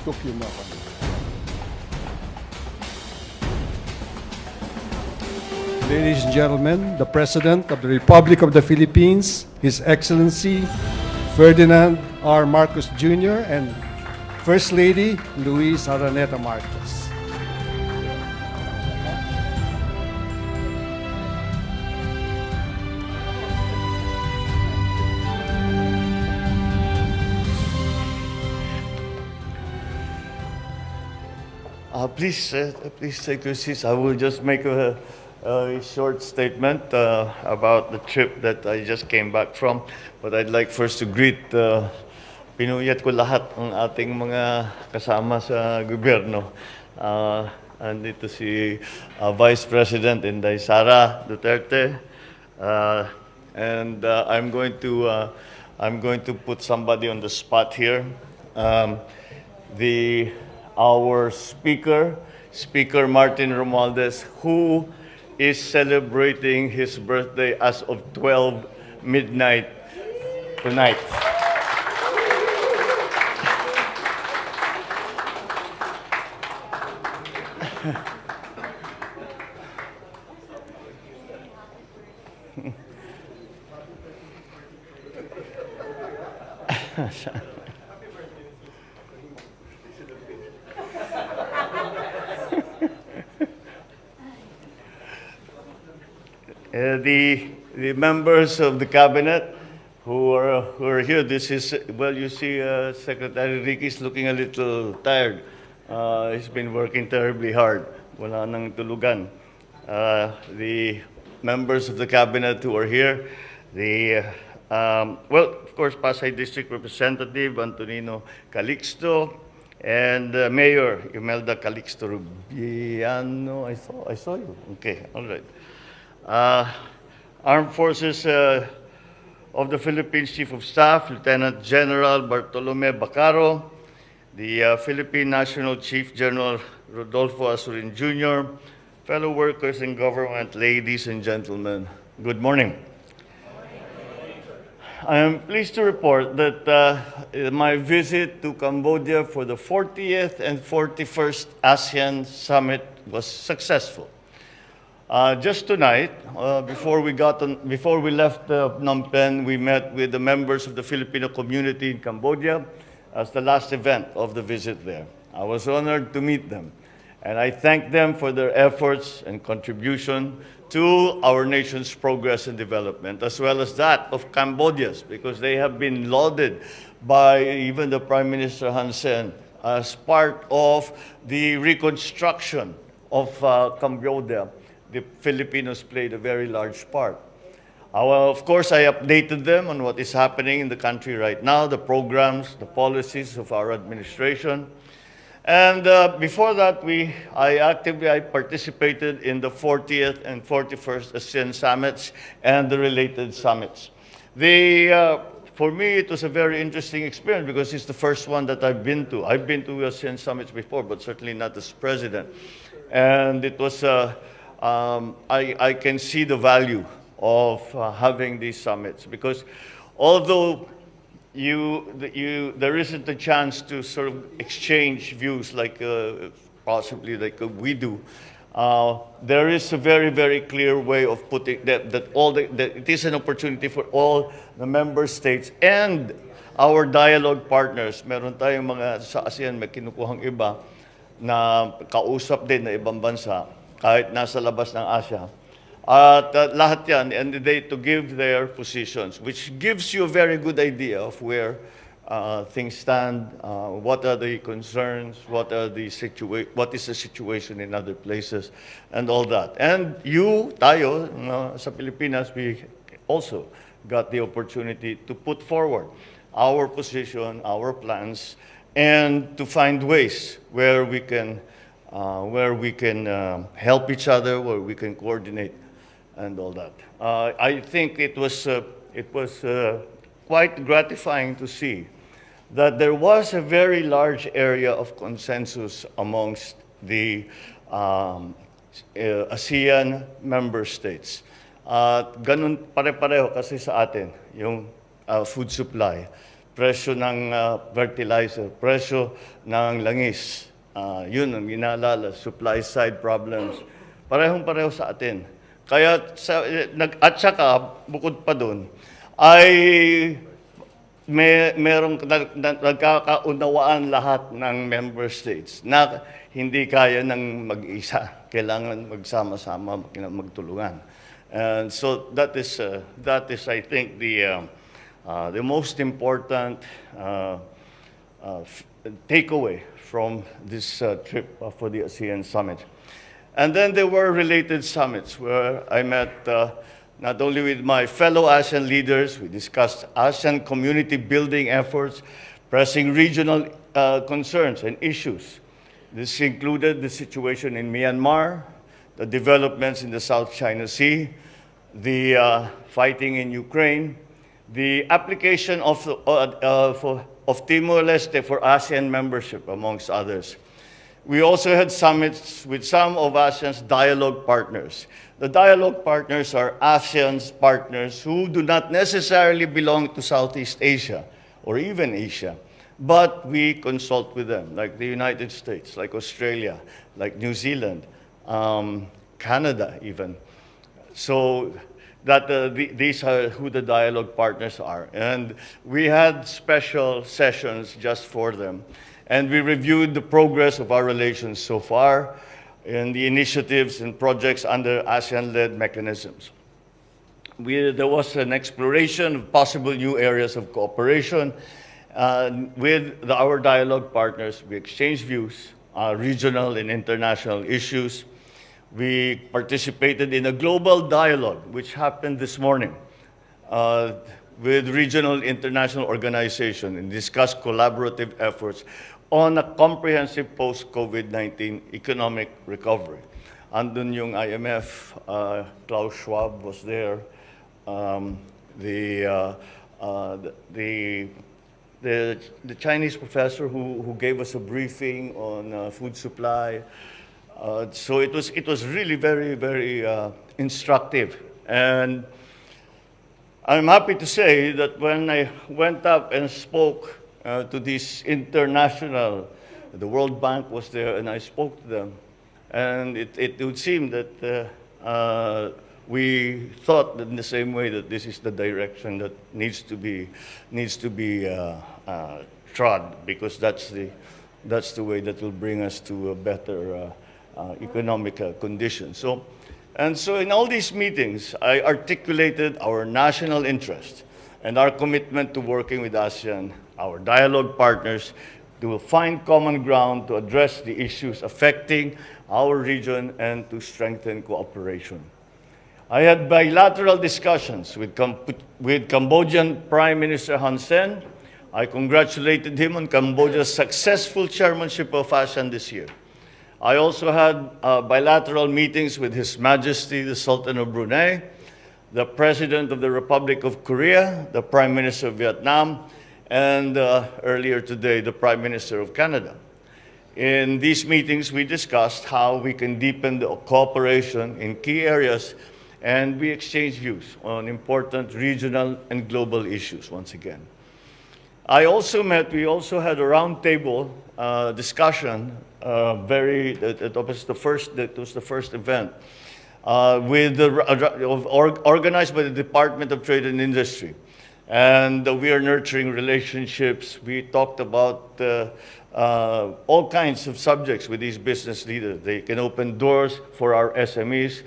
Tokyo mo ako. Ladies and gentlemen, the President of the Republic of the Philippines, His Excellency Ferdinand R. Marcos Jr. and First Lady Luis Araneta Marcos. Please take your seats. I will just make a short statement about the trip that I just came back from. But I'd like first to greet, pinuyat ko lahat ng ating mga kasama sa gobyerno. Andito si Vice President Inday Sara Duterte. And I'm going to put somebody on the spot here. Our Speaker Martin Romualdez, who is celebrating his birthday as of 12 midnight tonight. The members of the cabinet who are here, this is, well, you see Secretary Ricky is looking a little tired. He's been working terribly hard. Wala nang tulugan. The members of the cabinet who are here, well, of course, Pasay District Representative Antonino Calixto, and Mayor Imelda Calixto Rubiano. I saw you. Okay, all right. Armed Forces of the Philippines Chief of Staff, Lieutenant General Bartolome Bacaro, the Philippine National Chief General Rodolfo Asurin Jr., fellow workers in government, ladies and gentlemen, good morning. I am pleased to report that my visit to Cambodia for the 40th and 41st ASEAN Summit was successful. Just tonight, before we left Phnom Penh, we met with the members of the Filipino community in Cambodia as the last event of the visit there. I was honored to meet them, and I thank them for their efforts and contribution to our nation's progress and development, as well as that of Cambodia's, because they have been lauded by even the Prime Minister Hun Sen as part of the reconstruction of Cambodia. The Filipinos played a very large part. Of course, I updated them on what is happening in the country right now, the programs, the policies of our administration. And before that, I participated in the 40th and 41st ASEAN summits and the related summits. For me, it was a very interesting experience because it's the first one that I've been to. I've been to ASEAN summits before, but certainly not as president. And it was I can see the value of having these summits because although there isn't a chance to sort of exchange views like possibly like we do, there is a very, very clear way of putting that it is an opportunity for all the member states and our dialogue partners. Meron tayong mga sa ASEAN may kinukuhang iba na kausap din na ibang bansa kahit nasa labas ng Asia. At lahat yan, and they to give their positions, which gives you a very good idea of where things stand, what are the concerns, what is the situation in other places, and all that. And tayo, sa Pilipinas, we also got the opportunity to put forward our position, our plans, and to find ways where we can help each other, where we can coordinate, and all that. I think it was quite gratifying to see that there was a very large area of consensus amongst the ASEAN member states. Ganun pare-pareho kasi sa atin, yung food supply. presyo ng fertilizer, presyo ng langis. Yun ang inaalala, supply side problems. Parehong-pareho sa atin. Kaya at saka, bukod pa doon, ay merong nagkakaunawaan lahat ng member states na hindi kaya ng mag-isa. Kailangan magsama-sama, magtulungan. And so that is I think, the most important takeaway from this trip for the ASEAN summit. And then there were related summits where I met not only with my fellow ASEAN leaders, we discussed ASEAN community building efforts, pressing regional concerns and issues. This included the situation in Myanmar, the developments in the South China Sea, the fighting in Ukraine, the application of Timor-Leste for ASEAN membership, amongst others. We also had summits with some of ASEAN's dialogue partners. The dialogue partners are ASEAN's partners who do not necessarily belong to Southeast Asia or even Asia, but we consult with them, like the United States, like Australia, like New Zealand, Canada even. So that these are who the dialogue partners are. And we had special sessions just for them. And we reviewed the progress of our relations so far and the initiatives and projects under ASEAN-led mechanisms. There was an exploration of possible new areas of cooperation. With our dialogue partners, we exchanged views, regional and international issues. We participated in a global dialogue, which happened this morning, with regional international organizations and discussed collaborative efforts on a comprehensive post-COVID-19 economic recovery. Andun yung IMF, Klaus Schwab was there. The Chinese professor who gave us a briefing on food supply. So it was really very, very instructive. And I'm happy to say that when I went up and spoke to this international, the World Bank was there, and I spoke to them, and it would seem that we thought in the same way that this is the direction that needs to be trod, because that's the way that will bring us to a better economic condition. So in all these meetings, I articulated our national interest and our commitment to working with ASEAN, our dialogue partners, to find common ground to address the issues affecting our region and to strengthen cooperation. I had bilateral discussions with Cambodian Prime Minister Hun Sen. I congratulated him on Cambodia's successful chairmanship of ASEAN this year. I also had bilateral meetings with His Majesty the Sultan of Brunei, the President of the Republic of Korea, the Prime Minister of Vietnam, and earlier today, the Prime Minister of Canada. In these meetings, we discussed how we can deepen the cooperation in key areas, and we exchanged views on important regional and global issues once again. We also had a roundtable discussion, that was the first event, organized by the Department of Trade and Industry. And we are nurturing relationships. We talked about all kinds of subjects with these business leaders. They can open doors for our SMEs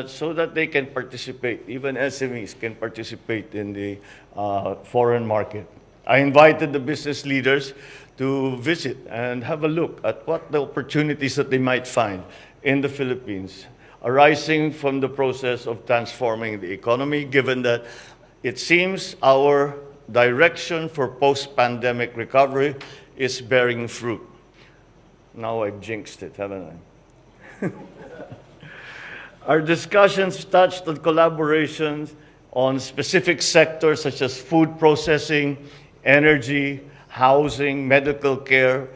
so that they can participate. Even SMEs can participate in the foreign market. I invited the business leaders to visit and have a look at what the opportunities that they might find in the Philippines, arising from the process of transforming the economy, given that it seems our direction for post-pandemic recovery is bearing fruit. Now I've jinxed it, haven't I? Our discussions touched on collaborations on specific sectors such as food processing, energy, housing, medical care,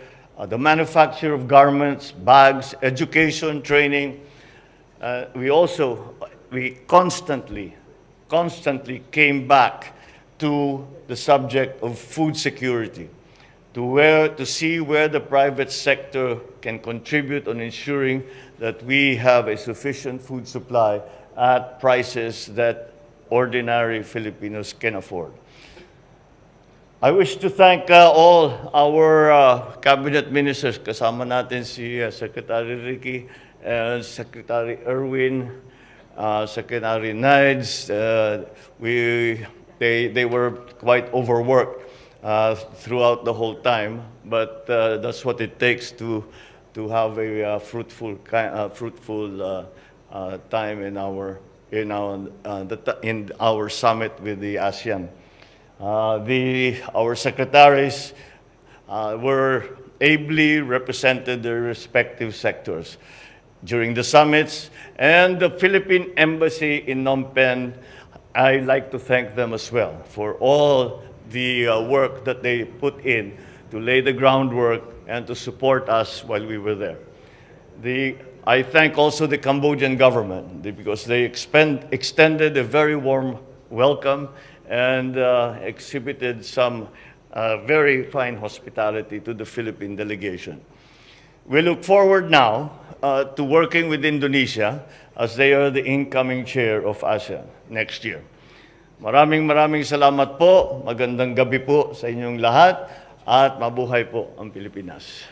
the manufacture of garments, bags, education, training. We constantly came back to the subject of food security, to see where the private sector can contribute on ensuring that we have a sufficient food supply at prices that ordinary Filipinos can afford. I wish to thank all our cabinet ministers. Kasama natin si Secretary Ricky, Secretary Erwin, Secretary Nides. They were quite overworked throughout the whole time, but that's what it takes to have a fruitful time in our summit with the ASEAN. Our secretaries were ably represented their respective sectors during the summits, and the Philippine Embassy in Phnom Penh, I'd like to thank them as well for all the work that they put in to lay the groundwork and to support us while we were there. I thank also the Cambodian government because they extended a very warm welcome and exhibited some very fine hospitality to the Philippine delegation. We look forward now to working with Indonesia as they are the incoming chair of ASEAN next year. Maraming salamat po, magandang gabi po sa inyong lahat, at mabuhay po ang Pilipinas.